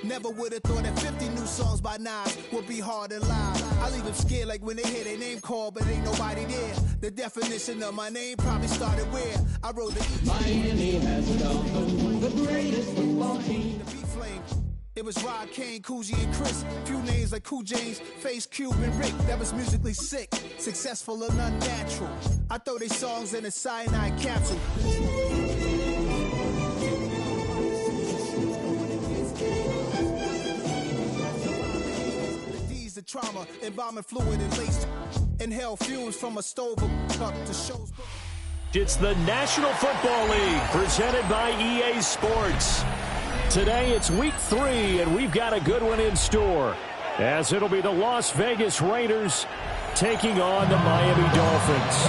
Never would have thought that 50 new songs by Nas would be hard and live. I leave them scared like when they hear their name called, but ain't nobody there. The definition of my name probably started where I wrote the Miami has become the greatest football team. The beat flame. It was Rod, Kane, Coogee, and Chris. Few names like Cool James, Face, Cube, and Rick. That was musically sick, successful and unnatural. I throw these songs in a cyanide capsule. The trauma, embalming fluid and lace. Inhale fumes from a stove up to shows. It's the National Football League presented by EA Sports. Today it's week 3 and we've got a good one in store, as it'll be the Las Vegas Raiders taking on the Miami Dolphins.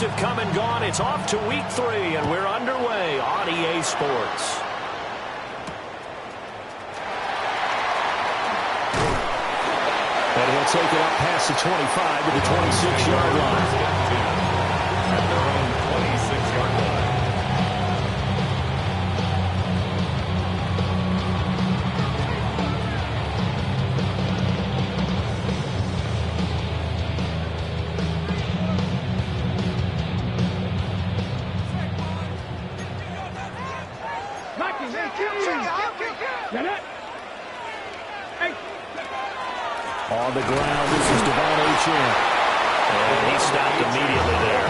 Have come and gone. It's off to week 3, and we're underway on EA Sports. And he'll take it up past the 25 to the 26-yard line. At their own 26-yard line. On the ground, this is Devon Achane. And he stopped immediately there.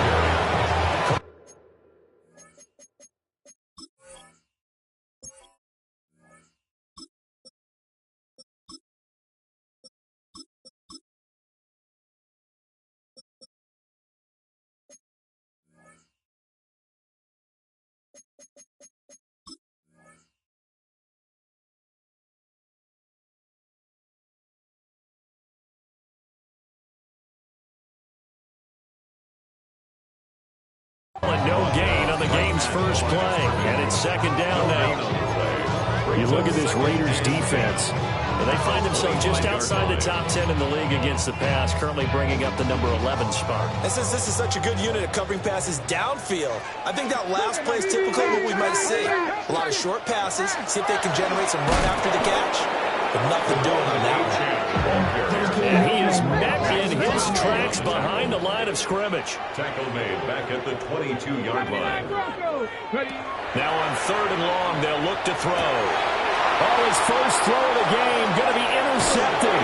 No gain on the game's first play, and it's second down now. You look at this Raiders defense. They find themselves just outside the top 10 in the league against the pass, currently bringing up the number 11 spot. And since this is such a good unit at covering passes downfield, I think that last play is typically what we might see. A lot of short passes, see if they can generate some run after the catch. But nothing doing on that one. And he is met in his tracks behind the line of scrimmage. Tackle made back at the 22-yard line. Now on 3rd and long, they'll look to throw. Oh, his first throw of the game going to be intercepted.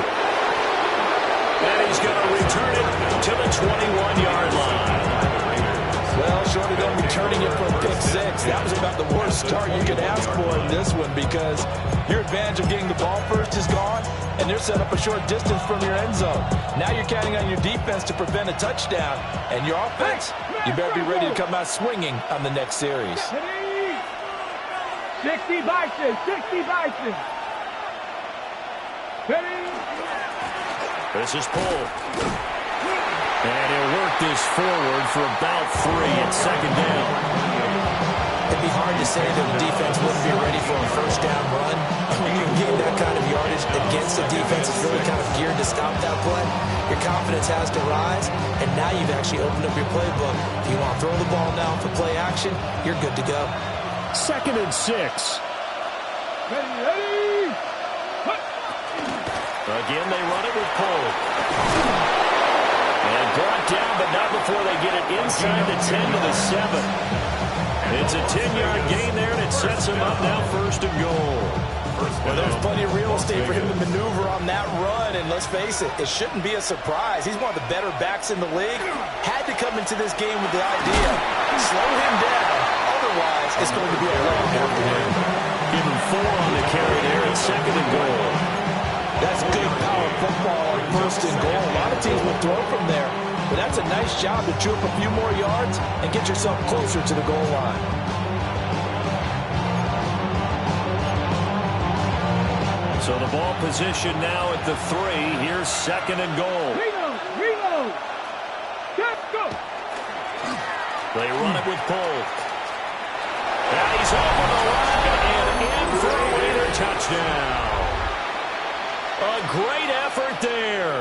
And he's going to return it to the 21-yard line. Well, short of them returning it for a pick 6, that was about the worst start you could ask for in this one, because your advantage of getting the ball first is gone, and they're set up a short distance from your end zone. Now you're counting on your defense to prevent a touchdown, and your offense, you better be ready to come out swinging on the next series. 60 Bison, 60 Bison. This is pulled. And he'll work this forward for about 3 at second down. It'd be hard to say that the defense wouldn't be ready for a first down run. When you gain that kind of yardage against a defense that's really kind of geared to stop that play, your confidence has to rise, and now you've actually opened up your playbook. If you want to throw the ball down for play action, you're good to go. 2nd and 6. Ready. Again, they run it with Cole. And brought down, but not before they get it inside the 10 to the 7. It's a 10-yard gain there, and it sets him up now 1st and goal. Well, there's plenty of real estate for him to maneuver on that run, and let's face it, it shouldn't be a surprise. He's one of the better backs in the league. Had to come into this game with the idea, slow him down. Otherwise, it's going to be a long afternoon. Give him 4 on the carry there at 2nd and goal. That's good power football on first and goal. A lot of teams will throw from there, but that's a nice job to chew up a few more yards and get yourself closer to the goal line. So the ball position now at the 3. Here's second and goal. Reload. Let's go. They run it with Cole. And he's over the line and in for a Raider touchdown. A great effort there.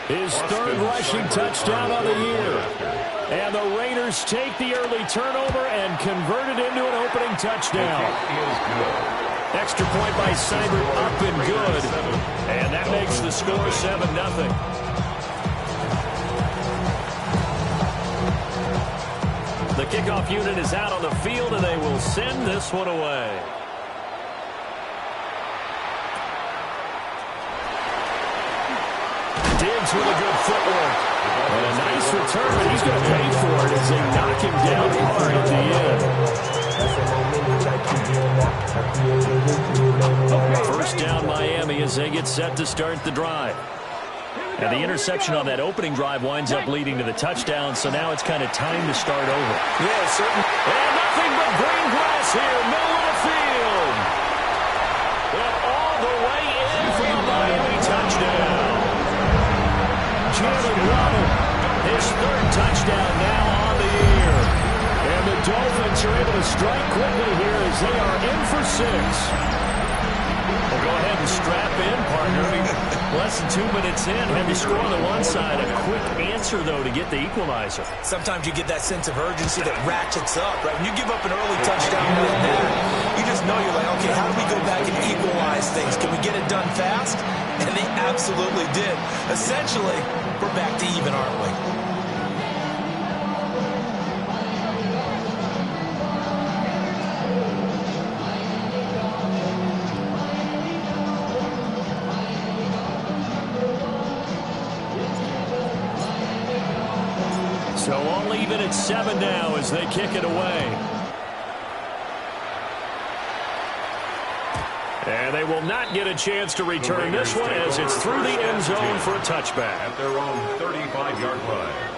His third rushing touchdown of the year. And the Raiders take the early turnover and convert it into an opening touchdown. Extra point by Seibert, up and good. And that makes the score 7-0. The kickoff unit is out on the field, and they will send this one away. Diggs with a good footwork. And a nice return, but he's going to pay for it as they knock him down hard at the end. First down Miami as they get set to start the drive. And the interception on that opening drive winds up leading to the touchdown, so now it's kind of time to start over. Yeah, certainly. And nothing but green grass here, middle of the field. And all the way in for the Miami touchdown. Jalen Waddle, his third touchdown now on the year. And the Dolphins are able to strike quickly here as they are in for 6. Well, go ahead and strap in, partner. Less than 2 minutes in, have the score on the one side. A quick answer, though, to get the equalizer. Sometimes you get that sense of urgency that ratchets up, right? When you give up an early touchdown like that, you just know you're like, okay, how do we go back and equalize things? Can we get it done fast? And they absolutely did. Essentially, we're back to even, aren't we? So all even at 7 now as they kick it away. And they will not get a chance to return this one as it's through the end zone for a touchback. At their own 35-yard line.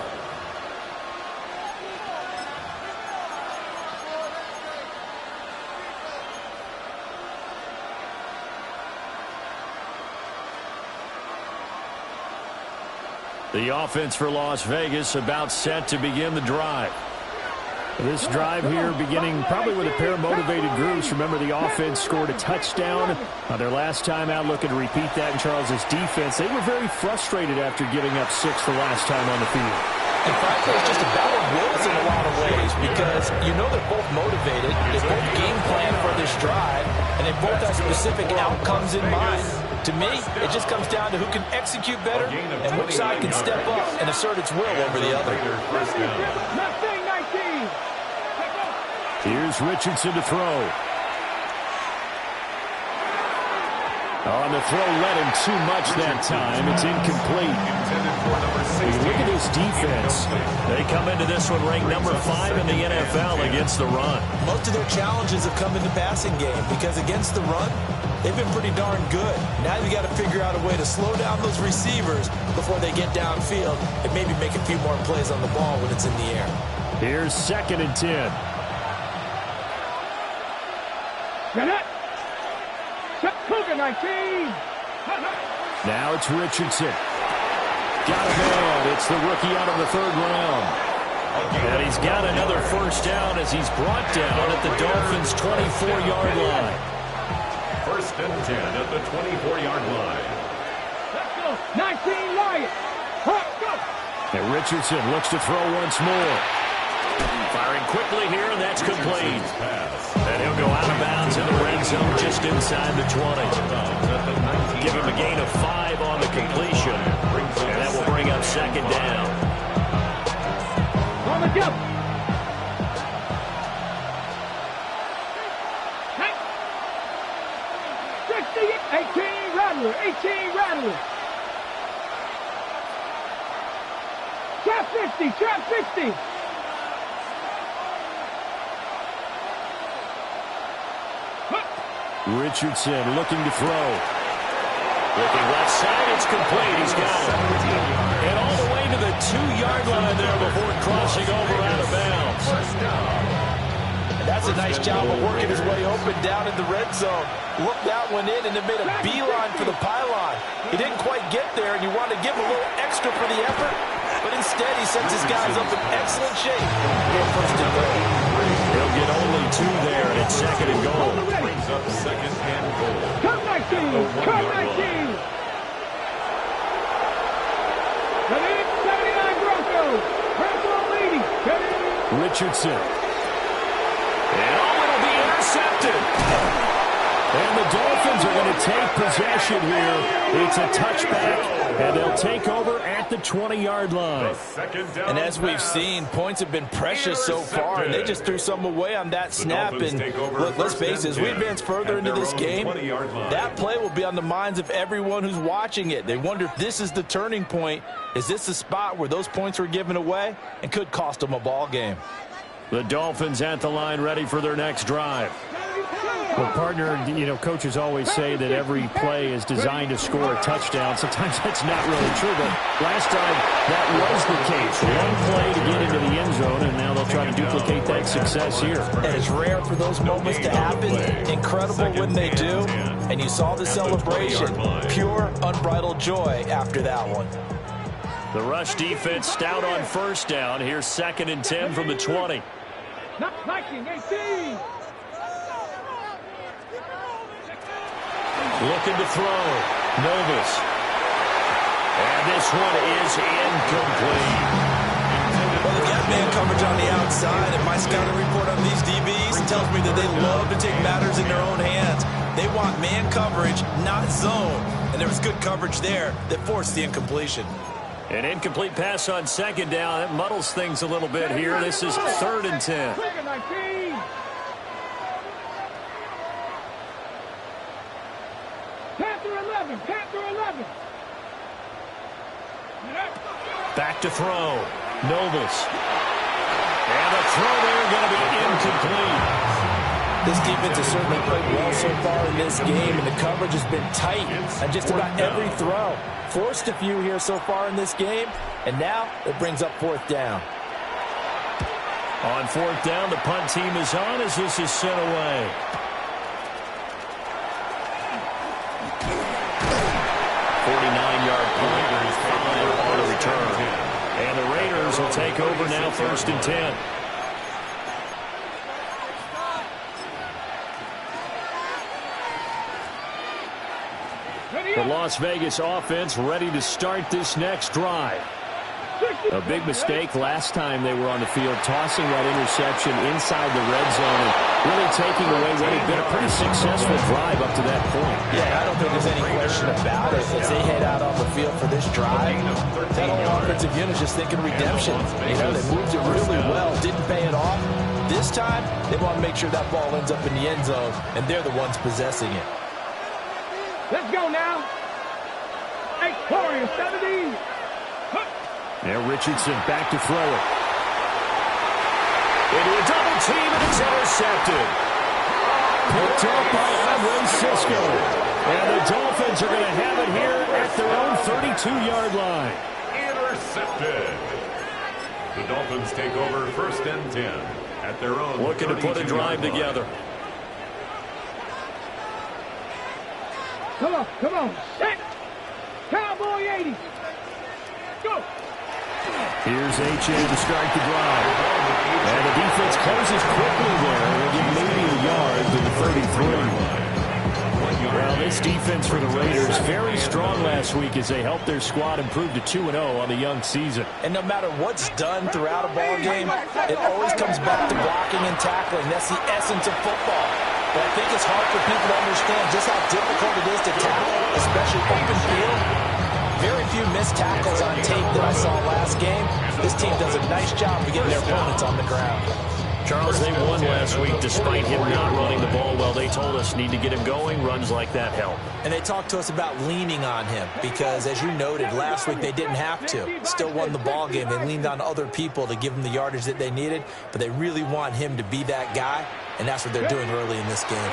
The offense for Las Vegas about set to begin the drive. This drive here beginning probably with a pair of motivated groups. Remember, the offense scored a touchdown on their last time out, looking to repeat that in Charles's defense. They were very frustrated after giving up 6 the last time on the field. And frankly, it's just a battle of wills in a lot of ways because you know they're both motivated, they both game plan for this drive, and they both have specific outcomes in mind. To me, it just comes down to who can execute better and which side can step up and assert its will over the other. Here's Richardson to throw. On the throw, led him too much that time. It's incomplete. Look at his defense. They come into this one ranked number 5 in the NFL against the run. Most of their challenges have come in the passing game because against the run, they've been pretty darn good. Now you got to figure out a way to slow down those receivers before they get downfield and maybe make a few more plays on the ball when it's in the air. Here's 2nd and 10. Cougar 19. Now it's Richardson. Got a man. It's the rookie out of the 3rd round. And he's got another first down as he's brought down at the Dolphins' 24-yard line. 1st and 10 at the 24-yard line. Let's go. 19 Lions. Let's go. And Richardson looks to throw once more. Firing quickly here, and that's complete. And he'll go out of bounds in the red zone just inside the 20. Give him a gain of 5 on the completion. And that will bring up 2nd down. On the jump. 18 Rattler. 18 Rattler. Trap 50. Trap 50. Richardson looking to throw. Looking left side, it's complete. He's got it. And all the way to the 2-yard line there before crossing over out of bounds. And that's a nice job of working his way open down in the red zone. Looked that one in and then made a beeline for the pylon. He didn't quite get there, and you want to give him a little extra for the effort, but instead he sets his guys up in excellent shape for first and goal. He'll get only 2 there, and it's second and goal. Brings up second and goal. Come 19. Come 19. 79 Broncos. Broncos leading. Richardson. And it'll be intercepted. And the Dolphins are going to take possession here. It's a touchback, and they'll take over at the 20-yard line. And as we've seen, points have been precious so far, and they just threw some away on that snap. And look, let's face it, as we advance further into this game, that play will be on the minds of everyone who's watching it. They wonder if this is the turning point. Is this the spot where those points were given away and could cost them a ball game? The Dolphins at the line, ready for their next drive. Well, partner, coaches always say that every play is designed to score a touchdown. Sometimes that's not really true, but last time that was the case. One play to get into the end zone, and now they'll try to duplicate that success here. And it's rare for those moments to happen. Incredible when they do. And you saw the celebration. Pure, unbridled joy after that one. The rush defense stout on first down. Here's second and 10 from the 20. Viking 18. Looking to throw. Novus. And this one is incomplete. Well, they've got man coverage on the outside, and my scouting report on these DBs tells me that they love to take matters in their own hands. They want man coverage, not zone. And there was good coverage there that forced the incompletion. An incomplete pass on second down. That muddles things a little bit here. This is third and 10. Panther 11. Back to throw. Novus. And the throw there going to be incomplete. This defense has certainly played well so far in this game, and the coverage has been tight on just about every throw. Forced a few here so far in this game, and now it brings up fourth down. On fourth down, the punt team is on as this is sent away. On the return. And the Raiders will take over now first and 10. The Las Vegas offense ready to start this next drive. A big mistake last time they were on the field, tossing that interception inside the red zone and really taking away what had been a pretty successful drive up to that point. Yeah, I don't think there's any question about it. As they head out on the field for this drive, that whole offensive unit is just thinking redemption. They moved it really well, didn't pay it off. This time, they want to make sure that ball ends up in the end zone, and they're the ones possessing it. Let's go now. 17. Now Richardson back to throw it. Into a double team, and it's intercepted. Picked up by Andre Cisco. And the Dolphins are going to have it here at their own 32-yard line. Intercepted. The Dolphins take over first and 10 at their own. Looking to put a drive together. Come on. Set. Cowboy 80. Go. Here's H.A. to start the drive. And the defense closes quickly there. They'll get maybe a yard to the 33. Well, this defense for the Raiders, very strong last week as they helped their squad improve to 2-0 on the young season. And no matter what's done throughout a ball game, it always comes back to blocking and tackling. That's the essence of football. But I think it's hard for people to understand just how difficult it is to tackle, especially open field. Very few missed tackles on tape that I saw last game. This team does a nice job of getting their opponents on the ground. Charles, they won last week despite him not running the ball well. They told us need to get him going. Runs like that help. And they talked to us about leaning on him because, as you noted, last week they didn't have to. Still won the ball game. They leaned on other people to give them the yardage that they needed, but they really want him to be that guy, and that's what they're doing early in this game.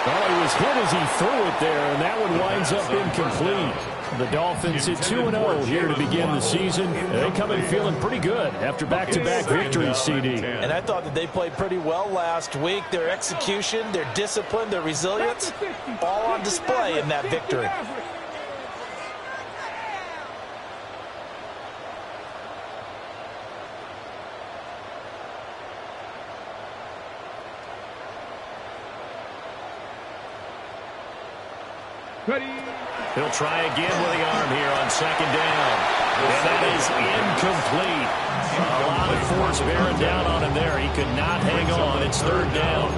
Well, he was hit as he threw it there, and that one winds up incomplete. The Dolphins hit 2-0 here to begin the season. They come in feeling pretty good after back-to-back victories, CD. And I thought that they played pretty well last week. Their execution, their discipline, their resilience, all on display in that victory. He'll try again with the arm here on second down. And that is incomplete. A lot of force bearing down on him there. He could not hang on. It's third down.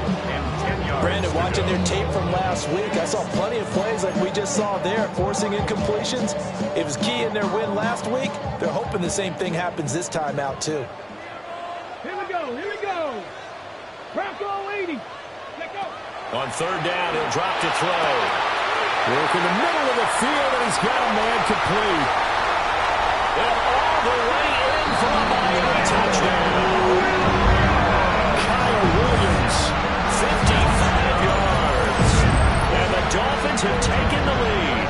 Brandon, watching their tape from last week, I saw plenty of plays like we just saw there, forcing incompletions. It was key in their win last week. They're hoping the same thing happens this time out, too. Here we go, here we go. Bronco 80. Let go. On third down, he'll drop to throw. Work in the middle of the field, and he's got a man complete. And all the way in for a Miami touchdown. Kyle Williams, 55 yards. And the Dolphins have taken the lead.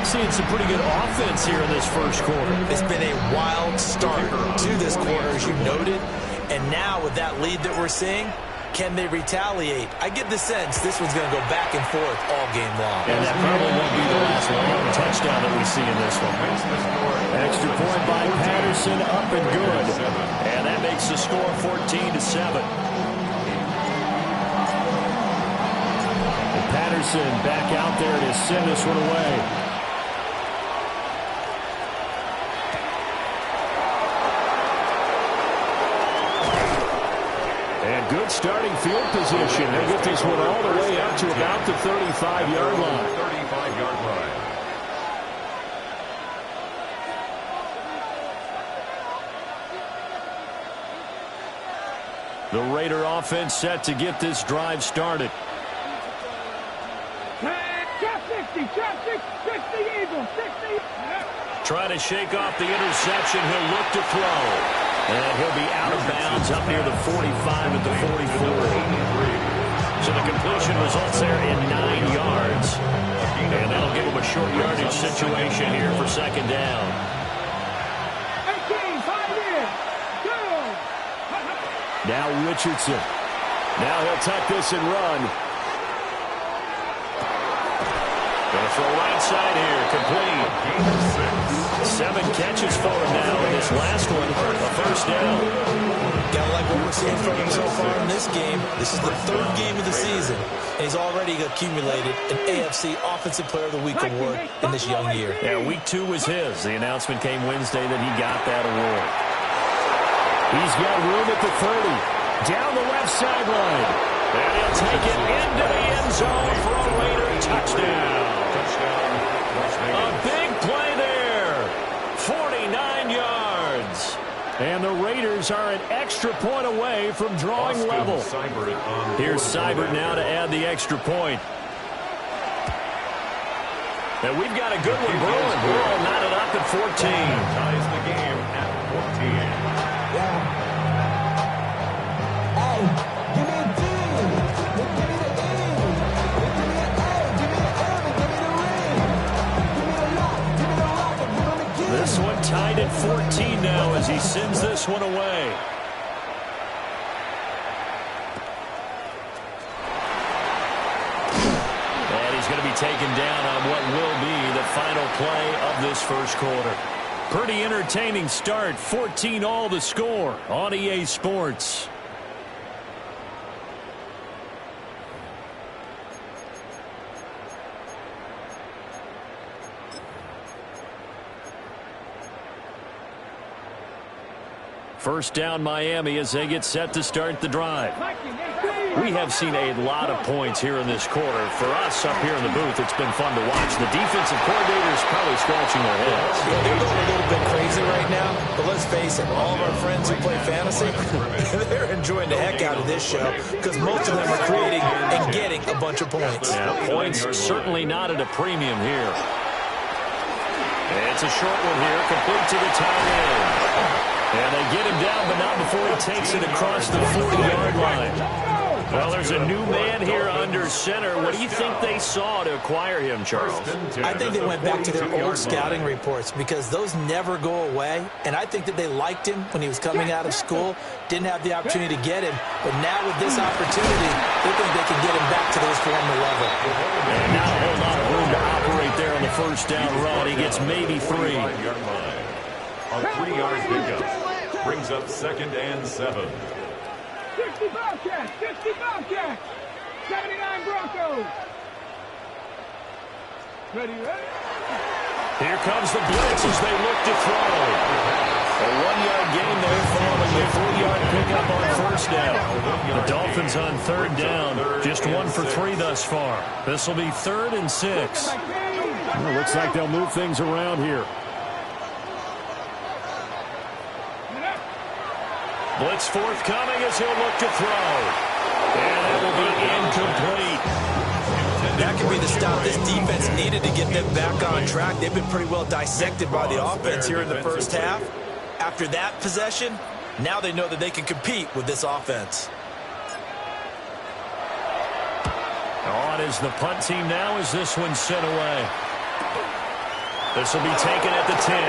Seeing some pretty good offense here in this first quarter. It's been a wild start to this quarter, as you noted. And now with that lead that we're seeing, can they retaliate? I get the sense this one's going to go back and forth all game long. And that probably won't be the last long touchdown that we see in this one. Extra point by Patterson, up and good. And that makes the score 14-7. And Patterson back out there to send this one away. Good starting field position. They get this one all the way up to about the 35-yard line. 35-yard line. The Raider offense set to get this drive started. Shot 60, shot 60, Eagles, 60. Try to shake off the interception. He'll look to throw. And he'll be out of bounds up near the 45 at the 44. So the completion results there in 9 yards. And that'll give him a short yardage situation here for second down. 18, 5 in. Go. Now Richardson. Now he'll tuck this and run. Going to throw right side here. Complete. 7 catches for him now in this last one. A first down. Gotta like what we're seeing from him so far in this game. This is the third game of the season, and he's already accumulated an AFC Offensive Player of the Week award in this young year. Yeah, week 2 was his. The announcement came Wednesday that he got that award. He's got room at the 30. Down the left sideline. And he'll take it into the end zone for a Raider touchdown. A big play there. 49 yards. And the Raiders are an extra point away from drawing level. Here's Seibert now to add the extra point. And we've got a good one brewing. We're all knotted up at 14. Ties the game at 14. This one tied at 14 now as he sends this one away. And he's going to be taken down on what will be the final play of this first quarter. Pretty entertaining start. 14-all the score on EA Sports. First down Miami as they get set to start the drive. We have seen a lot of points here in this quarter. For us up here in the booth, it's been fun to watch. The defensive coordinators probably scratching their heads. Yeah, they're going a little bit crazy right now, but let's face it, all of our friends who play fantasy, they're enjoying the heck out of this show because most of them are creating and getting a bunch of points. Yeah, points certainly not at a premium here. It's a short one here, complete to the tight end. And they get him down, but not before he takes it across the 40-yard line. Well, there's a new man here under center. What do you think they saw to acquire him, Charles? I think they went back to their old scouting reports because those never go away. And I think that they liked him when he was coming out of school, didn't have the opportunity to get him. But now with this opportunity, they think they can get him back to those former level. And not a whole lot of room to operate there on the first down run. He gets maybe 3. A 3-yard pickup brings up 2nd and 7. 60 Bobcats, 60 Bobcats, 79 Broncos. Ready? Here comes the blitz as they look to throw. A 1-yard gain there following the 3-yard pickup on first down. The Dolphins on 3rd down, just 1 for 3 thus far. This will be 3rd and 6. Well, looks like they'll move things around here. Blitz forthcoming as he'll look to throw. And that will be incomplete. That could be the stop this defense needed to get them back on track. They've been pretty well dissected by the offense here in the first half. After that possession, now they know that they can compete with this offense. On is the punt team now as this one's sent away. This will be taken at the 10.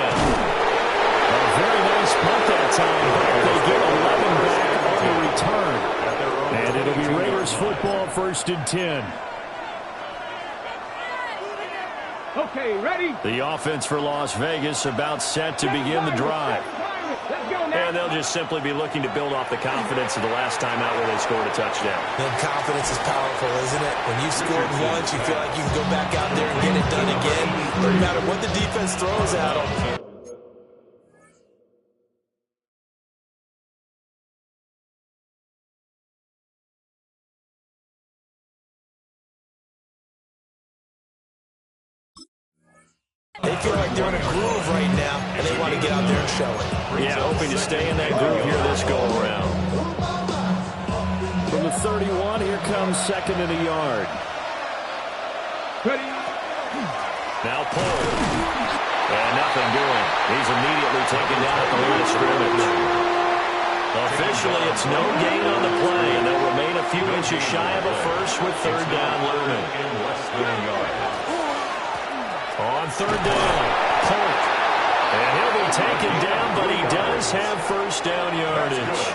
A very nice punt that time, but they get 11 back on the return. And it'll be Raiders football, 1st and 10. Okay, ready? The offense for Las Vegas about set to begin the drive. And they'll just simply be looking to build off the confidence of the last time out where they scored a touchdown. And confidence is powerful, isn't it? When you scored once, you feel like you can go back out there and get it done again. No matter what the defense throws at them. They feel like they're in a groove right now, and they want to get out there and show it. Yeah, hoping to stay in that groove here this go-around. From the 31, here comes 2nd and a yard. Ready? Now Pollard. And nothing doing. He's immediately taken down at the line of scrimmage. Officially, it's no gain on the play, and they'll remain a few inches shy of a first with 3rd down looming. On 3rd down, Polk. And he'll be taken down, but he does have first down yardage.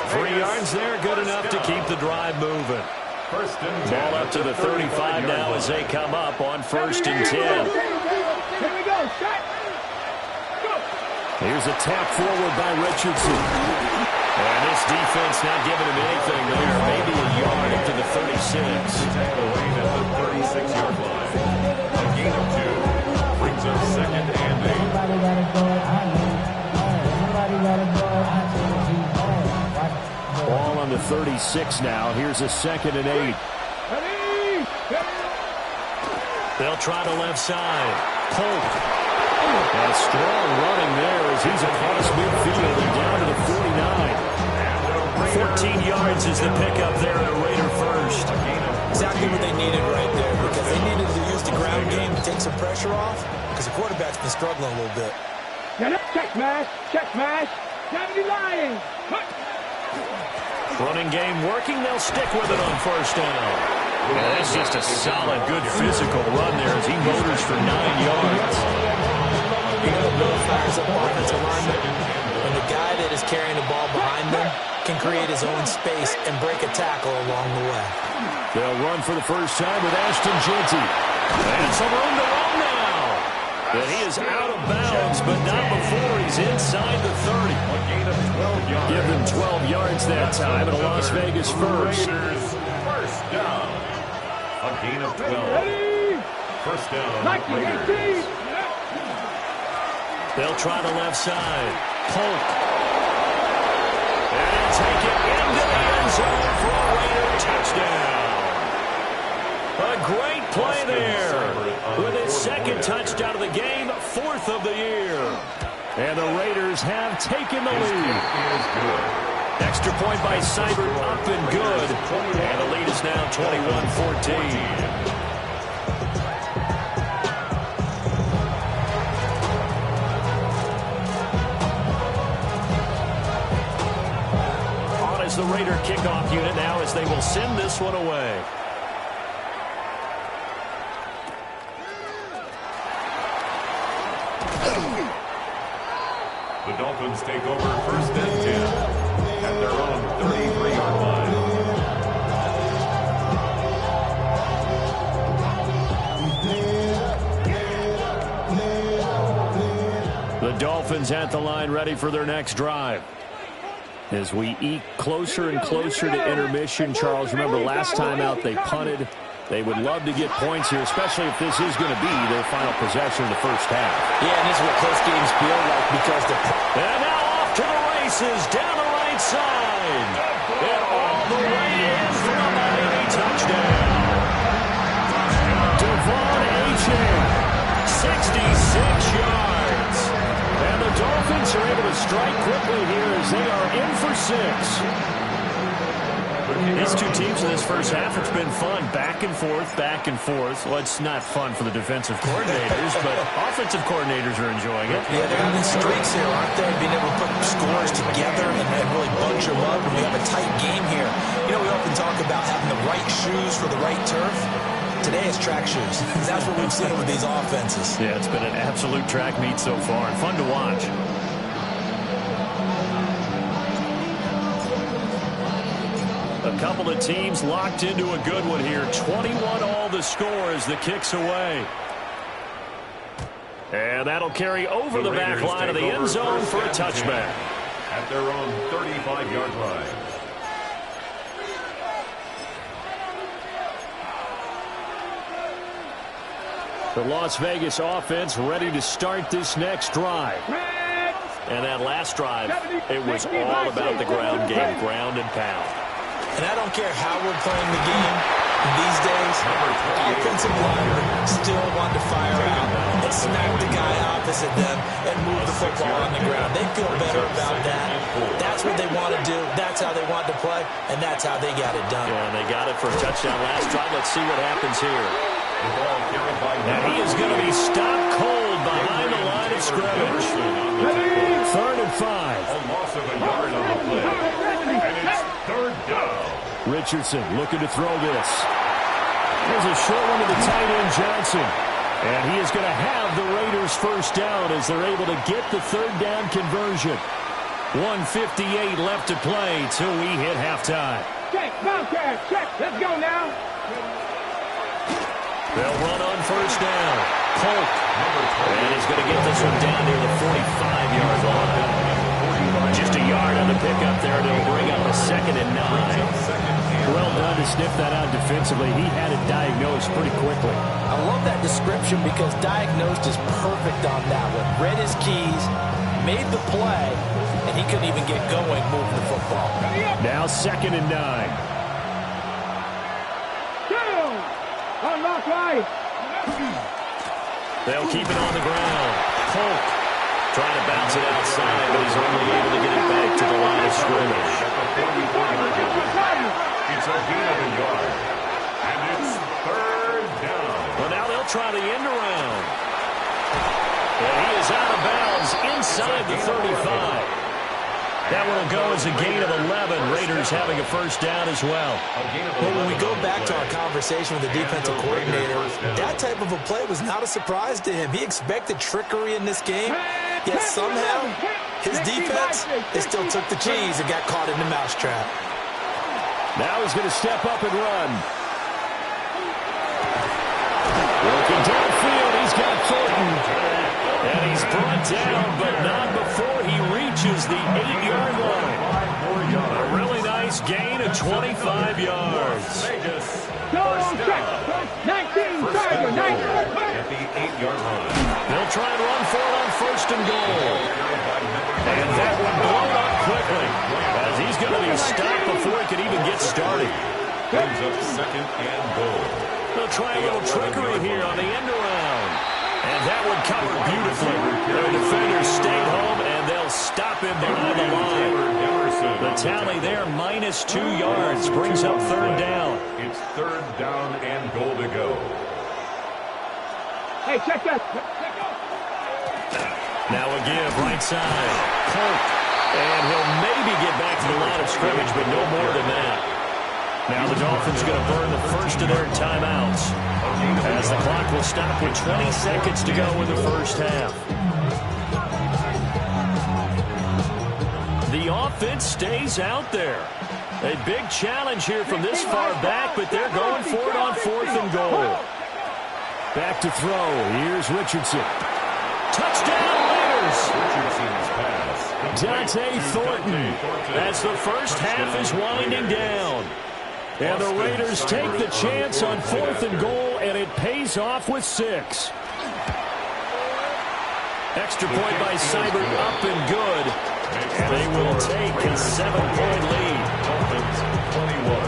3 yards there, good enough to keep the drive moving. Ball up to the 35 now as they come up on 1st and 10. Here we go, shot. Go. Here's a tap forward by Richardson. And this defense not giving him anything there. Maybe a yard up to the 36. Away at the 36-yard line. A gain of 2 brings up 2nd and 8. Ball on the 36 now. Here's a 2nd and 8. They'll try the left side. Polk. And strong running there as he's across midfield and down to the 49. 14 yards is the pickup there at a Raider first. Exactly what they needed right there, because they needed to use the ground game to take some pressure off, because the quarterback's been struggling a little bit. Check smash, 70 Lions. Running game working, they'll stick with it on first down. And that's just a solid, good physical run there as he motors for 9 yards. You know, it really fires up offensive linemen when the guy that is carrying the ball behind them can create his own space and break a tackle along the way. They'll run for the first time with Ashton Jeanty. And some room to run now. And he is out of bounds, but not before he's inside the 30. A gain of 12 yards. Give them 12 yards that time, and a Las Vegas first. Raiders first down. A gain of 12. First down, Raiders. They'll try the left side. Polk. And he'll take it into the end zone for a Raider touchdown. A great play there. With his 2nd touchdown of the game, 4th of the year. And the Raiders have taken the lead. Extra point by Seibert up and good. And the lead is now 21-14. The Raider kickoff unit now as they will send this one away. The Dolphins take over first and 10 at their own 33-yard line. The Dolphins at the line ready for their next drive. As we eke closer and closer to intermission, Charles, remember last time out they punted. They would love to get points here, especially if this is going to be their final possession in the first half. Yeah, and this is what close games feel like because the... And now off to the races, down the right side. And all the way in for a Miami touchdown. Devon Achane, 66 yards. And the Dolphins are able to strike quickly here as they are in for 6. These two teams in this first half, it's been fun. Back and forth, back and forth. Well, it's not fun for the defensive coordinators, but offensive coordinators are enjoying it. Yeah, they're having streaks here, aren't they? Being able to put scores together and really bunch them up. And we have a tight game here. You know, we often talk about having the right shoes for the right turf. Today it's track shoes. That's what we've seen with these offenses. Yeah, it's been an absolute track meet so far and fun to watch. A couple of teams locked into a good one here. 21 all the score as the kick's away. And that'll carry over the back line of the end zone for a touchback. At their own 35-yard line. The Las Vegas offense ready to start this next drive. And that last drive, it was all about the ground game, ground and pound. And I don't care how we're playing the game these days, offensive linemen still want to fire out and smack the guy opposite them and move the football on the ground. They feel better about that. That's what they want to do. That's how they want to play, and that's how they got it done. Yeah, and they got it for a touchdown last drive. Let's see what happens here. Now he is going to be stopped cold behind the line of scrimmage. 3rd and 5. A loss of a yard on the play. And it's 3rd down. Richardson looking to throw this. There's a short one to the tight end, Johnson. And he is going to have the Raiders first down as they're able to get the 3rd down conversion. 1:58 left to play till we hit halftime. Check, Bobcat, check. Let's go now. They'll run on first down. Polk. And he's going to get this one down near the 45-yard line. Just a yard on the pickup there. They'll bring up a 2nd and 9. Well done to sniff that out defensively. He had it diagnosed pretty quickly. I love that description because diagnosed is perfect on that one. Read his keys, made the play, and he couldn't even get going moving the football. Now 2nd and 9. Unlock right. They'll keep it on the ground. Polk trying to bounce it outside, but he's only able to get it back to the line of scrimmage. It's a gain of a yard. And it's 3rd down. Well, now they'll try the end around. And he is out of bounds inside the 35. That one will go as a gain of 11. Raiders having a first down as well. Well, when we go back to our conversation with the defensive coordinator, that type of a play was not a surprise to him. He expected trickery in this game, yet somehow his defense, they still took the cheese and got caught in the mousetrap. Now he's going to step up and run. Looking downfield, he's got Thornton. And he's brought down, but not before he reaches the 8-yard line. A really nice gain of 25 yards. Vegas. Go First check. down. 19, First Tiger, and 19. goal at the 8-yard line. They'll try and run for it on 1st and goal. And that one blown up quickly as he's going to be stopped before he could even get started. Brings up 2nd and goal. They'll try a little trickery here on the end around. And that one covered beautifully. Their defenders stayed home, and they'll stop him behind the line. The tally there, -2 yards, brings up 3rd down. It's 3rd down and goal to go. Hey, check that. Now a give, right side. Polk And he'll maybe get back to the line of scrimmage, but no more than that. Now the Dolphins going to burn the first of their timeouts as the clock will stop with 20 seconds to go in the first half. The offense stays out there. A big challenge here from this far back, but they're going for it on 4th and goal. Back to throw. Here's Richardson. Touchdown, Raiders! Richardson's pass. Dante Thornton as the first half is winding down. And the Raiders take the chance on 4th and goal, and it pays off with 6. Extra point by Seibert up and good. And they will take a 7-point lead. Dolphins 21.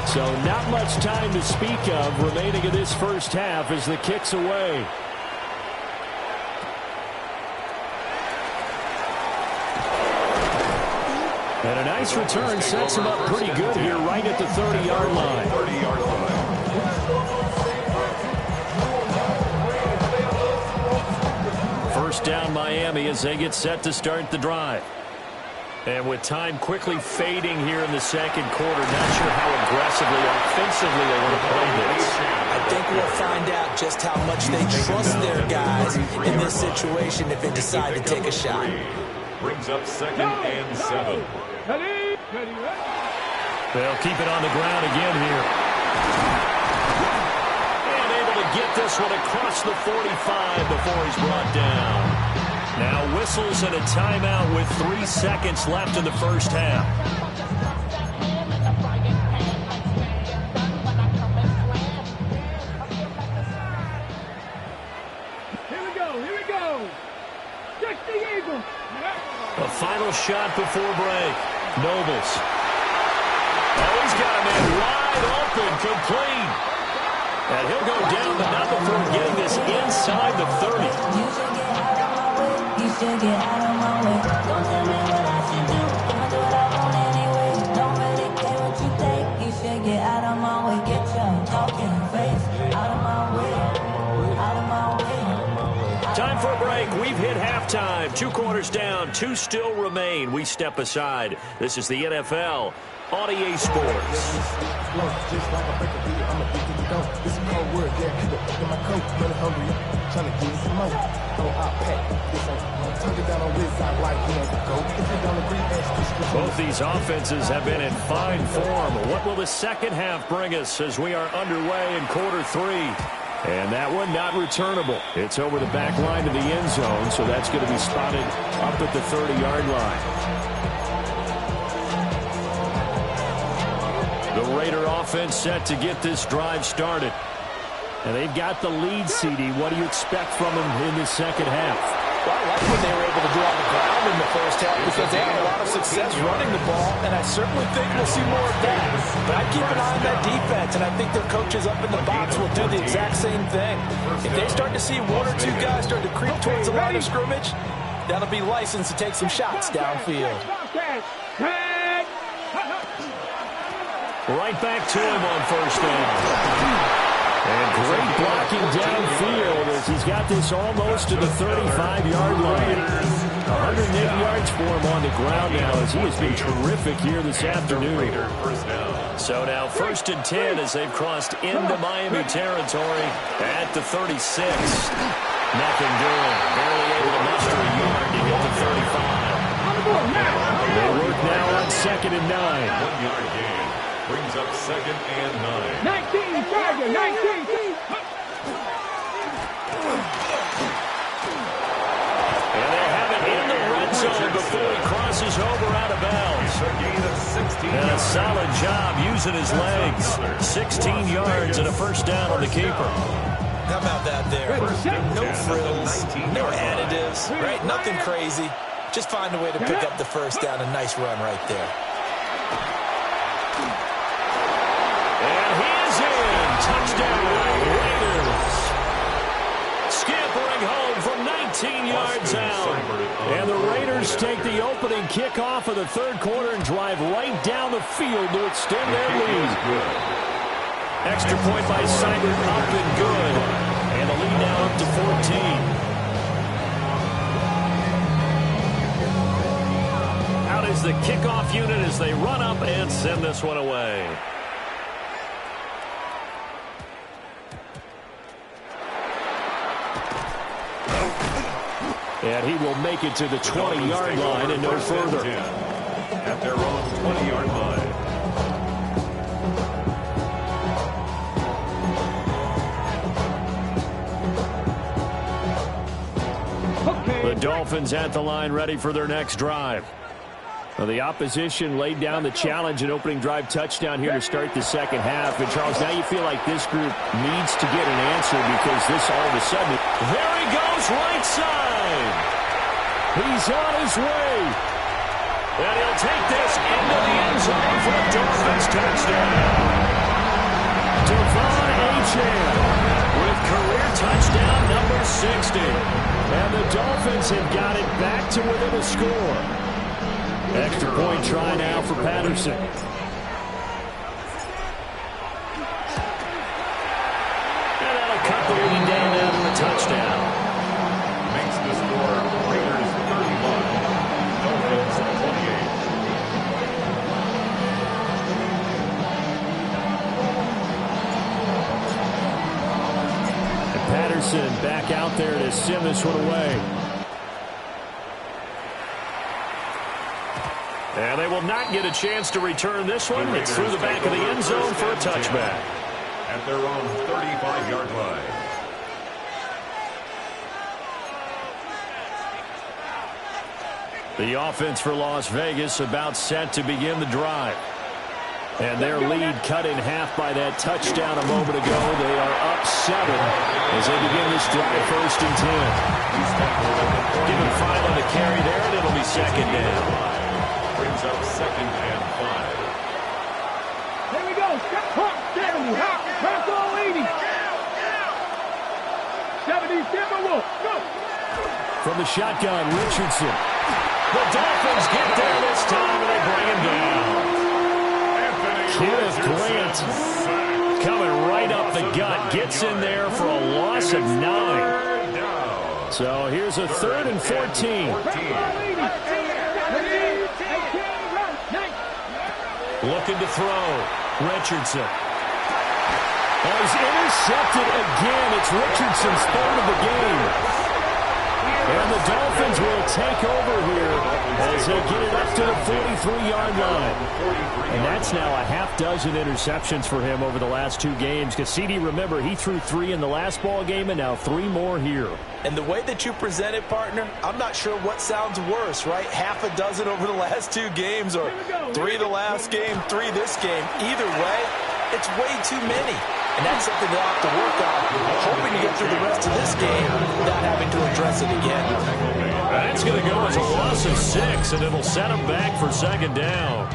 So not much time to speak of remaining in this first half as the kick's away. And a nice return sets him up pretty good here right at the 30-yard line. First down Miami as they get set to start the drive. And with time quickly fading here in the second quarter, not sure how aggressively, offensively they want to play this. I think we'll find out just how much they trust their guys in this situation if they decide to take a shot. Brings up 2nd and 7. They'll keep it on the ground again here. And able to get this one across the 45 before he's brought down. Now whistles and a timeout with 3 seconds left in the first half. Here we go. Just the Eagles. A final shot before break. Nobles. Oh, he's got a man wide open, complete. And he'll go down the number before getting this inside the 30. You should get out of my way. Don't tell me what I should do. I'ma do what I want anyway. Don't really care what you think. You should get out of my way. Get your talking face out of my way. Out of my way. Time for a break. We've hit halftime. 2 quarters down. 2 still remain. We step aside. This is the NFL on EA Sports. Both these offenses have been in fine form. What will the second half bring us as we are underway in quarter 3? And that one not returnable. It's over the back line to the end zone, so that's going to be spotted up at the 30-yard line. The Raider offense set to get this drive started. And they've got the lead, CD. What do you expect from them in the second half? Well, I like what they were able to do on the ground in the first half because they had a lot of success running the ball, and I certainly think we'll see more of that. But I keep an eye on that defense, and I think their coaches up in the box will do the exact same thing. If they start to see 1 or 2 guys start to creep towards the line of scrimmage, that'll be licensed to take some shots downfield. Right back to him on first down. And great blocking downfield as he's got this almost to the 35-yard line. 108 yards for him on the ground now as he has been terrific here this afternoon. So now 1st and 10 as they've crossed into Miami territory at the 36. Nothing doing. Barely able to muster a yard to get to 35. They work now on 2nd and 9. 1-yard gain. Brings up 2nd and 9. 19, Tiger, 19. And they have it in the red zone before he crosses over out of bounds. And a solid job using his legs. 16 yards and a first down on the keeper. How about that there? No frills, no additives, right? Nothing crazy. Just find a way to pick up the first down. A nice run right there. Touchdown, Raiders. Scampering home from 19 yards out. And the Raiders take the opening kickoff of the 3rd quarter and drive right down the field to extend their lead. Extra point by Seibert, up and good. And the lead now up to 14. Out is the kickoff unit as they run up and send this one away. And he will make it to the 20-yard line and no further. At their own 20-yard line. The Dolphins at the line ready for their next drive. Well, the opposition laid down the challenge and opening drive touchdown here to start the second half. And, Charles, now you feel like this group needs to get an answer because this all of a sudden, there he goes right side. He's on his way. And he'll take this into the end zone for a Dolphins touchdown. Devon Achane with career touchdown number 60. And the Dolphins have got it back to within a score. Extra point try now for Patterson. And that'll cut the lead down to a touchdown. Makes the score Raiders 31, Dolphins 28. And Patterson back out there to send this one away. And they will not get a chance to return this one. It's through the back of the end zone for a touchback. At their own 35-yard line. The offense for Las Vegas about set to begin the drive. And their lead cut in half by that touchdown a moment ago. They are up 7 as they begin this drive, 1st and 10. Give him 5 on the carry there, and it'll be second down. Brings up 2nd and 5. Here we go. Hawk 70. Hawk. Bronco 80. 70. Timberwolf. Go. From the shotgun, Richardson. The Dolphins get there this time, and they bring him down. Kenneth Grant coming right up the gut. Gets in there for a loss of 9. So here's a 3rd and 14. Looking to throw. Richardson. Oh, he's intercepted again. It's Richardson's 3rd of the game. And the Dolphins will take over here as they get it up to the 43-yard line. And that's now a half dozen interceptions for him over the last 2 games. Because, CD, remember, he threw 3 in the last ball game and now 3 more here. And the way that you present it, partner, I'm not sure what sounds worse, right? Half a dozen over the last 2 games or 3 the last game, 3 this game. Either way, it's way too many. And that's something they'll have to work on, hoping to get through the rest of this game without having to address it again. That's going to go as a loss of 6, and it'll set them back for 2nd down.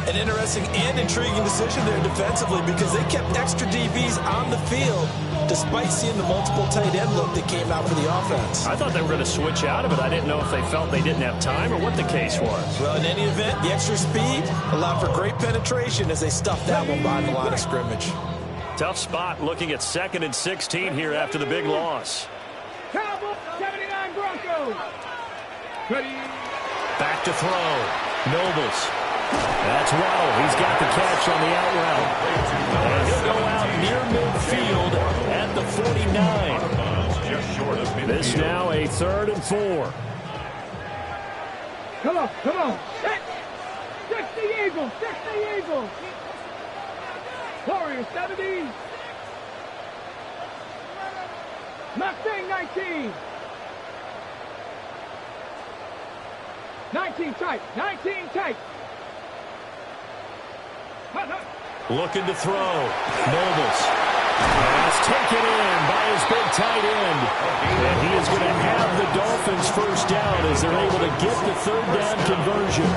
An interesting and intriguing decision there defensively because they kept extra DBs on the field despite seeing the multiple tight end look that came out for the offense. I thought they were going to switch out of it. I didn't know if they felt they didn't have time or what the case was. Well, in any event, the extra speed allowed for great penetration as they stuffed that one behind the line of scrimmage. Tough spot looking at 2nd and 16 here after the big loss. Cowboys, 79 Broncos. Ready. Back to throw. Nobles. That's Waddle. He's got the catch on the out route. And he'll go out near midfield at the 49. This now a 3rd and 4. Come on, come on. 60 Eagles, 60 Eagles. Warriors, 70. Mustang, 19. 19 tight, 19 tight. Looking to throw. Nobles. That's taken in by his big tight end. And he is going to have the Dolphins 1st down as they're able to get the 3rd down conversion.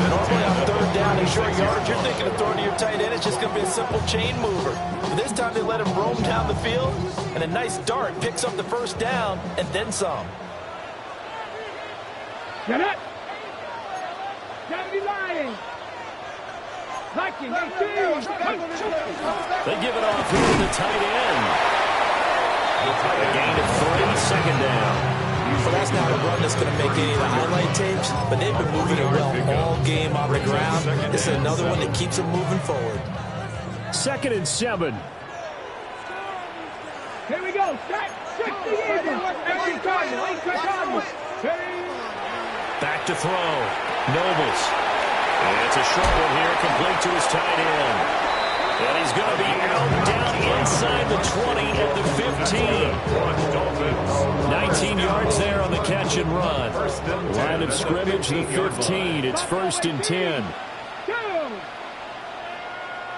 Normally on 3rd down and short yardage, you're thinking of throwing to your tight end. It's just going to be a simple chain mover. But this time they let him roam down the field, and a nice dart picks up the 1st down and then some. Get it. 70 Lions. Nike, 18. They give it off here to the tight end. A gain of 3, second down. Well, that's not a run that's going to make any of the highlight tapes, but they've been moving it well all game on the ground. This is another one that keeps them moving forward. 2nd and 7. Here we go. 60 easy. Back to throw. Nobles. And it's a short one here, complete to his tight end. And he's going to be out down inside the 20 at the 15. 19 yards there on the catch and run. Line of scrimmage, the 15. It's 1st and 10.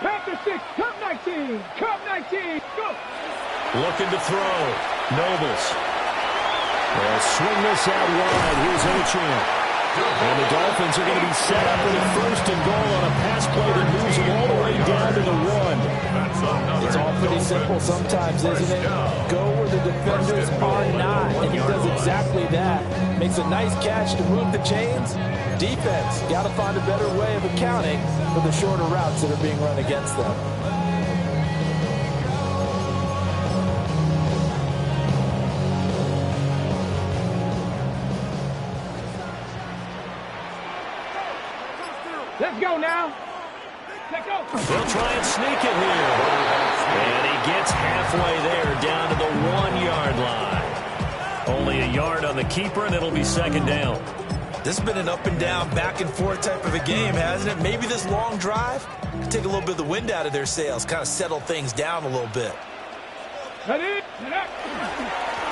Panther 6, Cup 19. Cup 19. Go. Looking to throw. Nobles. They'll swing this out wide. Here's Achane. And the Dolphins are going to be set up with a 1st and goal on a pass play that moves them all the way down to the 1. It's all pretty simple sometimes, isn't it? Go where the defenders are not, and he does exactly that. Makes a nice catch to move the chains. Defense, got to find a better way of accounting for the shorter routes that are being run against them. Let's go now. Let's go. They'll try and sneak it here. And he gets halfway there down to the 1-yard line. Only a yard on the keeper, and it'll be 2nd down. This has been an up and down, back and forth type of a game, hasn't it? Maybe this long drive can take a little bit of the wind out of their sails, kind of settle things down a little bit. Ready?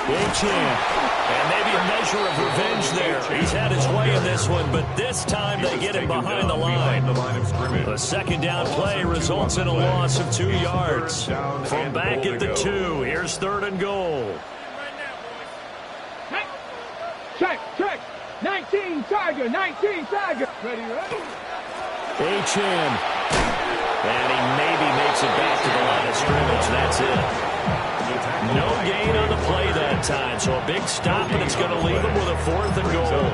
Achane. And maybe a measure of revenge there. He's had his way in this one, but this time they get him behind the line. The 2nd down play results in a loss of 2 yards. From back at the 2, here's 3rd and goal. Check. 19 Tiger. Ready? Achane. And he maybe makes it back to the line of scrimmage. That's it. No gain on the play that time, so a big stop, and it's going to leave him with a 4th and goal.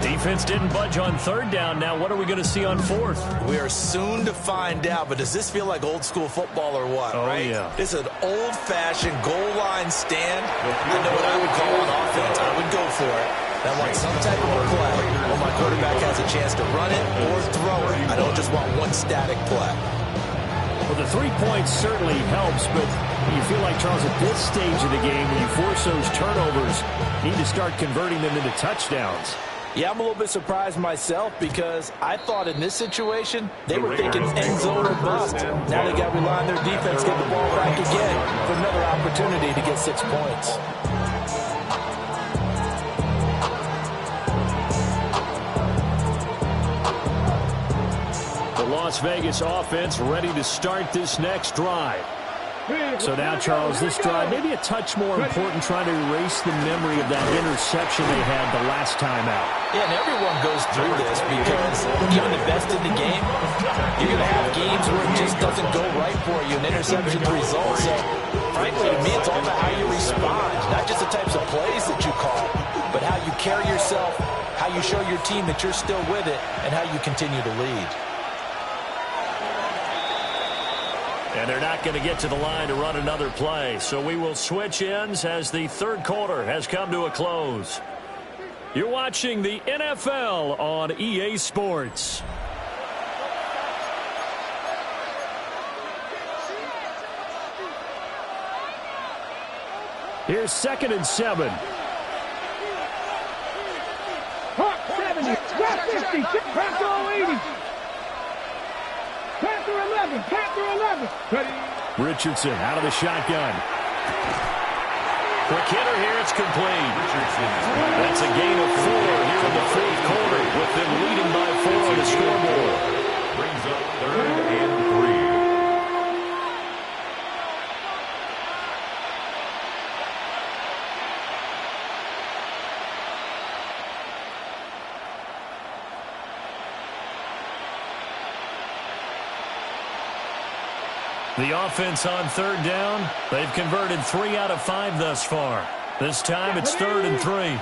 Defense didn't budge on 3rd down. Now what are we going to see on 4th? We are soon to find out, but does this feel like old school football or what, right? Yeah. This is an old-fashioned goal line stand. I know what I would call on offense. I would go for it. I want some type of a play where my quarterback has a chance to run it or throw it. I don't just want one static play. Well, the 3 points certainly helps, but you feel like, Charles, at this stage of the game, when you force those turnovers, you need to start converting them into touchdowns. Yeah, I'm a little bit surprised myself because I thought in this situation they were thinking end zone or bust. Now they got to rely on their defense, get the ball back again for another opportunity to get 6 points. The Las Vegas offense ready to start this next drive. So now, Charles, this drive maybe a touch more important, trying to erase the memory of that interception they had the last time out. Yeah, and everyone goes through this because even the best in the game, you're going to have games where it just doesn't go right for you, and interceptions result. So, frankly, to me, it's all about how you respond, not just the types of plays that you call, but how you carry yourself, how you show your team that you're still with it, and how you continue to lead. And they're not going to get to the line to run another play. So we will switch ends as the 3rd quarter has come to a close. You're watching the NFL on EA Sports. Here's 2nd and 7. Hawk 70. West 50. Panther 80. Panther 11. Panther 11. Ready? Richardson out of the shotgun. Quick hitter here. It's complete. That's a gain of 4 here in the 4th quarter with them leading by 4 on the scoreboard. Brings up 3rd and 3. The offense on 3rd down. They've converted 3 out of 5 thus far. This time it's 3rd and 3.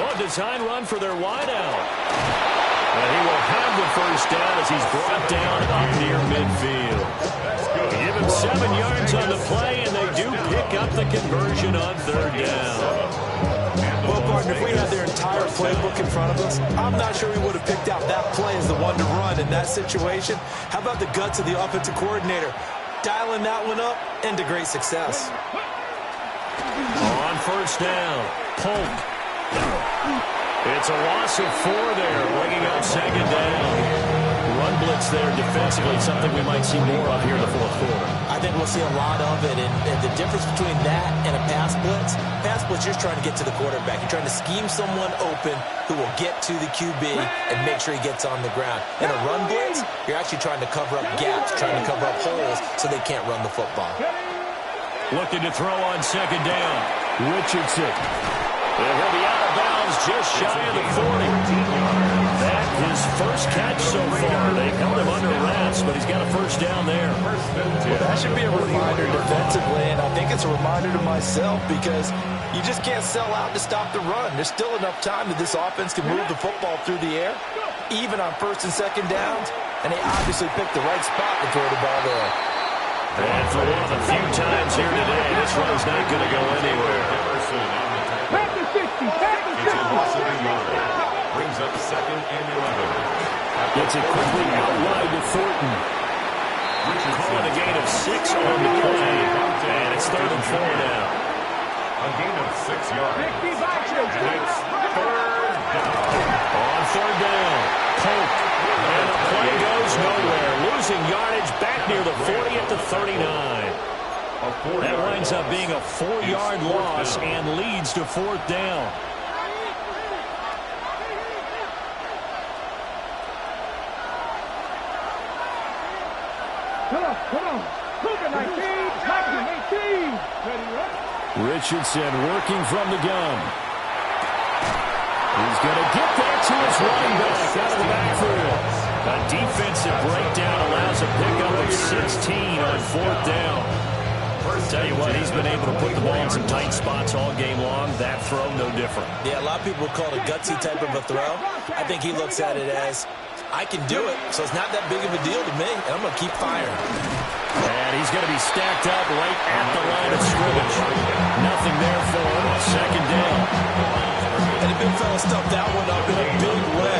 Oh, design run for their wideout. And first down as he's brought down up near midfield. Give him 7 yards on the play, and they do pick up the conversion on third down. Well, partner, if we had their entire playbook in front of us, I'm not sure we would have picked out that play as the one to run in that situation. How about the guts of the offensive coordinator? Dialing that one up into great success. On first down, Polk. It's a loss of 4 there, bringing up second down. Run blitz there defensively, something we might see more of here in the fourth quarter. I think we'll see a lot of it, and the difference between that and a pass blitz, you're just trying to get to the quarterback. You're trying to scheme someone open who will get to the QB and make sure he gets on the ground. In a run blitz, you're actually trying to cover up gaps, trying to cover up holes so they can't run the football. Looking to throw on second down. Richardson. And he'll be out of bounds just shy of the 40. That his first catch so far. They held him under wraps, but he's got a first down there. Well, that should be a reminder defensively, and I think it's a reminder to myself because you just can't sell out to stop the run. There's still enough time that this offense can move the football through the air, even on first and second downs, and they obviously picked the right spot to throw the ball there. And for one of the few times here today, this run's not going to go anywhere. It's a loss of a yard. Brings up second and 11. Gets it quickly out wide to Thornton. Calling a gain of 6 on the play. And it's 3rd and 4 now. A gain of 6 yards. And it's 3rd down. On 3rd down, Polk. And the play goes nowhere. Losing yardage back near the 40 at the 39. That winds up being a 4-yard loss and leads to 4th down. Come on. Look at 19. Richardson working from the gun. He's going to get that to his running back out of the backfield. A defensive breakdown allows a pickup of 16 on 4th down. Tell you what, he's been able to put the ball in some tight spots all game long. That throw, no different. Yeah, a lot of people would call it a gutsy type of a throw. I think he looks at it as, I can do it, so it's not that big of a deal to me, and I'm going to keep firing. And he's going to be stacked up right at the line of scrimmage. Nothing there for him. Second down. And the big fella stuffed that one up in a big way.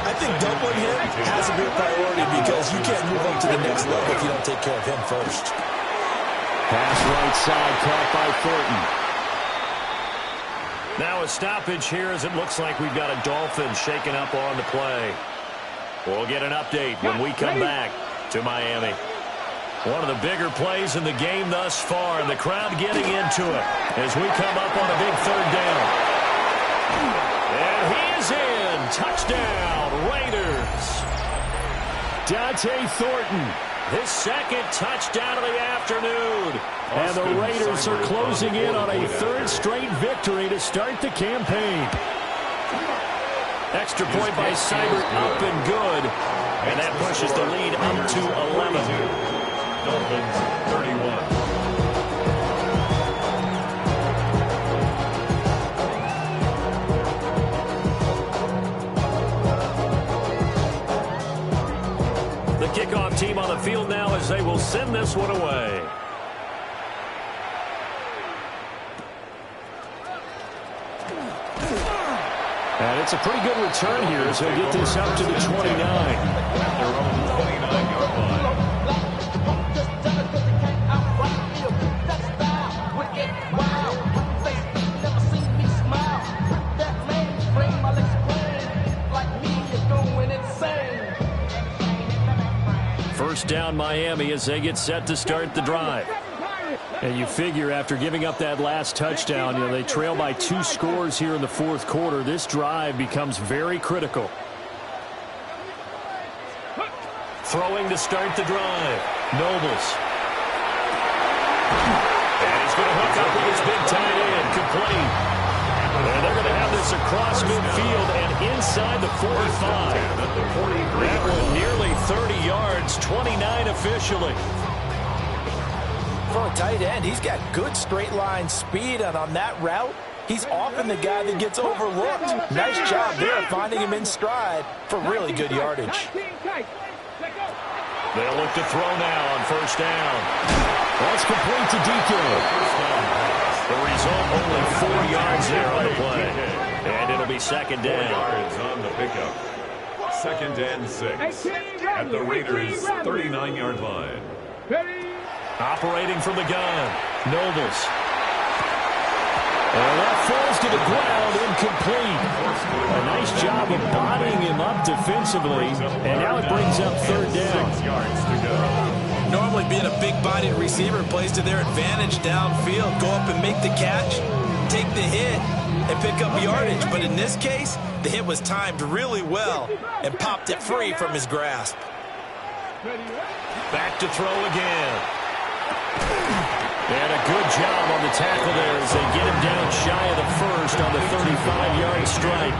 I think doubling him has to be a priority because you can't move up to the next level if you don't take care of him first. Pass right side, caught by Thornton. Now a stoppage here as it looks like we've got a Dolphin shaking up on the play. We'll get an update when we come back to Miami. One of the bigger plays in the game thus far, and the crowd getting into it as we come up on a big 3rd down. And he is in. Touchdown, Raiders. Dante Thornton, his 2nd touchdown of the afternoon. And the Raiders are closing in on a 3rd straight victory to start the campaign. Extra point by Seibert up and good. And that pushes the lead up to 11. Dolphins 31. The kickoff team on the field now as they will send this one away. And it's a pretty good return here as he'll get this up to the 29. Their own 29-yard line. First down Miami as they get set to start the drive. And you figure after giving up that last touchdown, they trail by 2 scores here in the 4th quarter. This drive becomes very critical. Throwing to start the drive. Nobles. And he's going to hook up with his big tight end. Complete. And they're going to have this across midfield and inside the 45. That one nearly 30 yards, 29 officially. For a tight end, he's got good straight line speed, and on that route, He's often the guy that gets overlooked. Nice job there finding him in stride for really good yardage. They'll look to throw now on first down. That's complete to DK. The result, only 4 yards there on the play. And it'll be second down. 4 yards on the pickup. Second and 6 at the Raiders' 39-yard line. Operating from the gun, Nobles. And that falls to the ground, incomplete. A nice job of bodying him up defensively, and now it brings up third down. 6 yards to go. Normally being a big-bodied receiver plays to their advantage downfield. Go up and make the catch, take the hit, and pick up yardage. But in this case, the hit was timed really well and popped it free from his grasp. Back to throw again. And a good job on the tackle there as they get him down shy of the first on the 35-yard strike.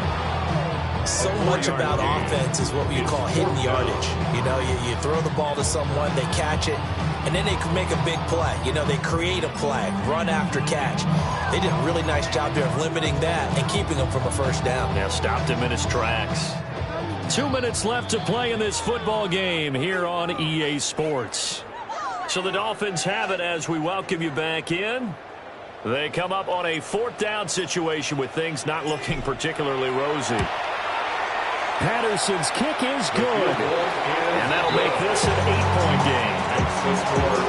So much about offense is what you call hidden yardage. You know, you throw the ball to someone, they catch it, and then they can make a big play. You know, they create a play, run after catch. They did a really nice job there of limiting that and keeping him from a first down. Now stopped him in his tracks. 2 minutes left to play in this football game here on EA Sports. So the Dolphins have it as we welcome you back in. They come up on a 4th down situation with things not looking particularly rosy. Patterson's kick is good. And that'll make this an 8-point game.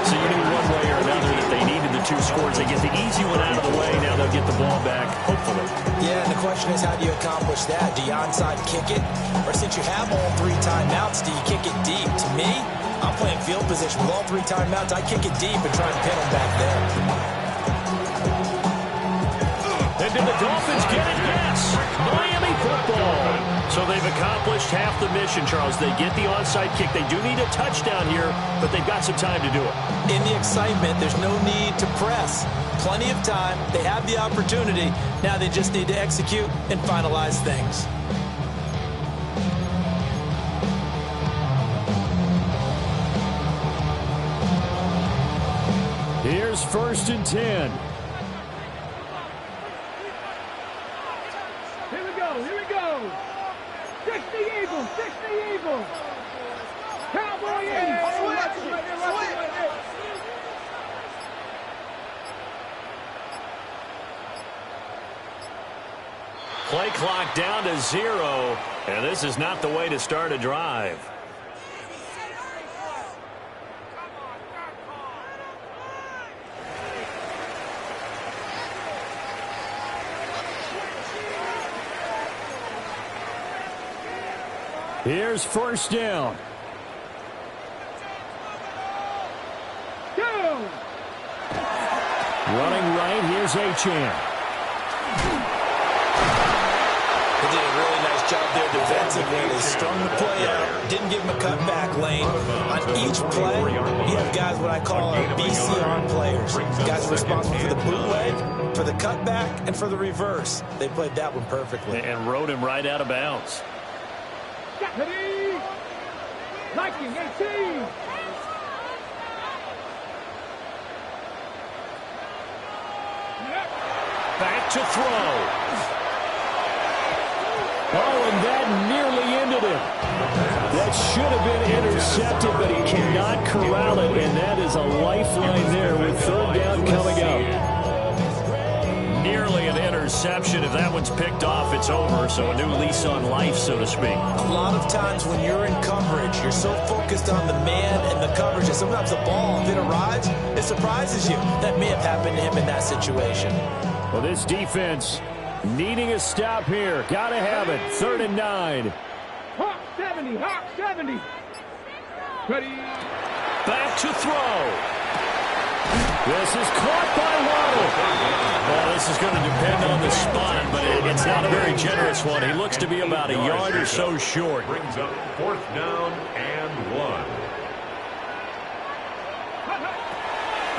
So you knew one way or another that they needed the 2 scores. They get the easy one out of the way. Now they'll get the ball back, hopefully. Yeah, and the question is, how do you accomplish that? Do you onside kick it? Or since you have all 3 timeouts, do you kick it deep? To me, I'm playing field position with all 3 timeouts. I kick it deep and try and pin them back there. And did the Dolphins get it? Yes. Miami football. So they've accomplished half the mission, Charles. They get the onside kick. They do need a touchdown here, but they've got some time to do it. In the excitement, there's no need to press. Plenty of time. They have the opportunity. Now they just need to execute and finalize things. Here's 1st and 10. Here we go, here we go. 60 Eagles, 60 Eagles. Cowboy Eagles. Play clock down to 0, and this is not the way to start a drive. Here's 1st down. Running right, here's Achane. They did a really nice job there defensively. They strung the play out, didn't give him a cutback lane. On each play, you have guys what I call BCR players. Guys responsible for the bootleg, for the cutback, and for the reverse. They played that one perfectly. And rode him right out of bounds. Ready? Viking 18. Back to throw. Oh, and that nearly ended it. That should have been intercepted, but he cannot corral it, and that is a lifeline there with 3rd down coming up. Nearly an interception. If that one's picked off, it's over, so a new lease on life, so to speak. A lot of times when you're in coverage, you're so focused on the man and the coverage that sometimes the ball, if it arrives, it surprises you. That may have happened to him in that situation. Well, this defense needing a stop here. Got to have it. 3rd and 9. Hawk 70, Hawk 70. Ready? Back to throw. This is caught by Waddle. Well, this is going to depend on the spot, but it's not a very generous one. He looks to be about a yard or so short. Brings up 4th down and 1.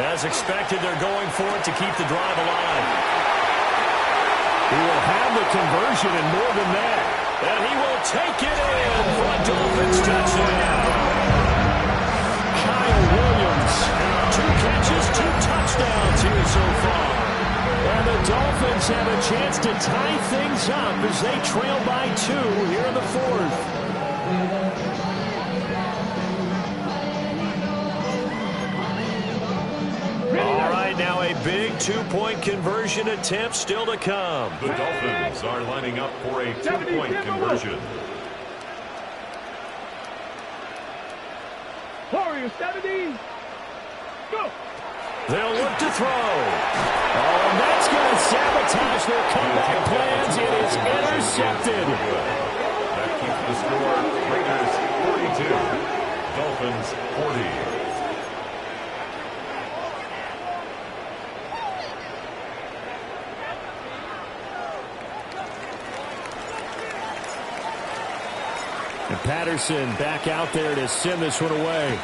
As expected, they're going for it to keep the drive alive. He will have the conversion and more than that. And he will take it in for a Dolphins touchdown. Kyle Williams, 2 catches, 2 touchdowns here so far. And the Dolphins have a chance to tie things up as they trail by 2 here in the 4th. All right, now a big 2-point conversion attempt still to come. The Dolphins are lining up for a 2-point conversion. Warriors 70. Go. They'll look to throw. Oh, and that's going to sabotage their comeback plans. It is intercepted. That keeps the score. Raiders 42. Dolphins 40. And Patterson back out there to send this one away.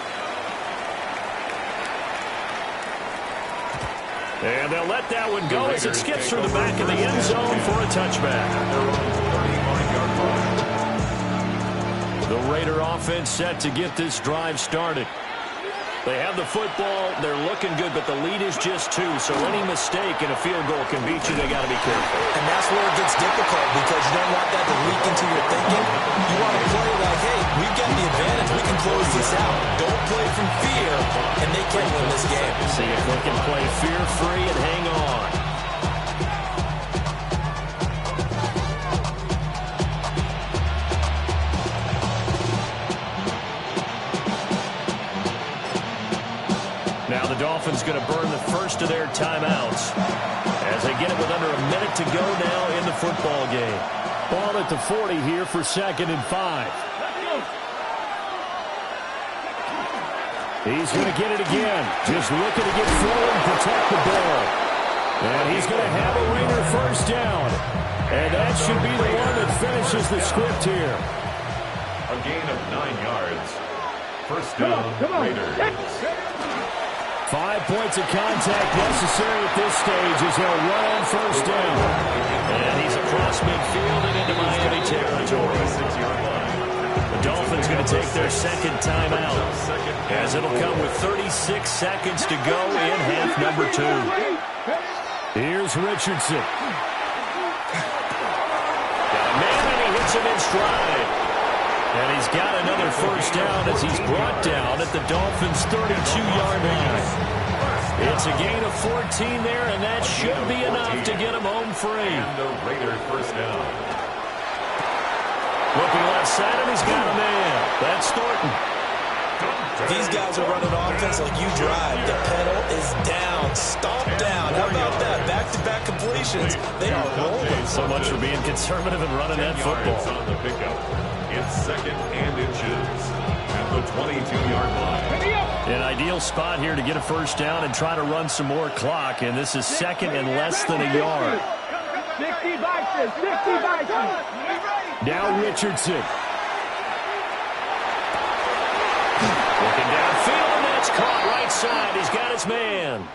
And they'll let that one go as it skips through the back of the end zone for a touchback. The Raider offense set to get this drive started. They have the football. They're looking good, but the lead is just 2. So any mistake in a field goal can beat you. They got to be careful. And that's where it gets difficult because you don't want that to leak into your thinking. You want to play like, hey, we've got the advantage. We can close this out. Don't play from fear, and they can win this game. See if they can play fear-free and hang on. Now the Dolphins going to burn the first of their timeouts as they get it with under a minute to go now in the football game. Ball at the 40 here for 2nd and 5. He's going to get it again. Just looking to get forward and protect the ball. And he's going to have a Raider first down. And that should be the one that finishes the script here. A gain of 9 yards. First down, Raiders. 5 points of contact necessary at this stage as they'll run on first down. And he's across midfield and into Miami territory. The Dolphins going to take their second timeout as it'll come with 36 seconds to go in half number 2. Here's Richardson. Got a man and he hits him in stride. And he's got another first down as he's brought down at the Dolphins' 32-yard line. It's a gain of 14 there, and that should be enough to get him home free. And the Raider first down. Looking left side, and he's got a man. That's Thornton. These guys are running offense like you drive. The pedal is down, stomped down. How about that? Back-to-back completions. They are rolling. So much for being conservative and running that football. On the pickup. It's 2nd and inches at the 22-yard line. An ideal spot here to get a first down and try to run some more clock, and this is 2nd and less than a yard. 60 Bison, 60 Bison. Now Richardson. Looking downfield, and that's caught right side. He's got his man.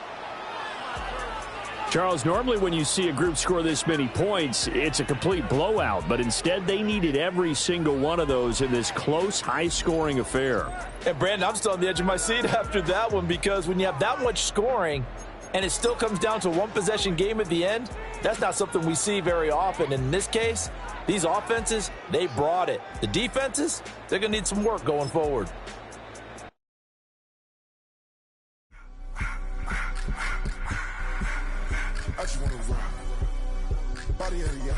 Charles, normally when you see a group score this many points, it's a complete blowout. But instead, they needed every single one of those in this close, high-scoring affair. And, Brandon, I'm still on the edge of my seat after that one because when you have that much scoring and it still comes down to a one-possession game at the end, that's not something we see very often. In this case, these offenses, they brought it. The defenses, they're going to need some work going forward. I just want to rock. Body area.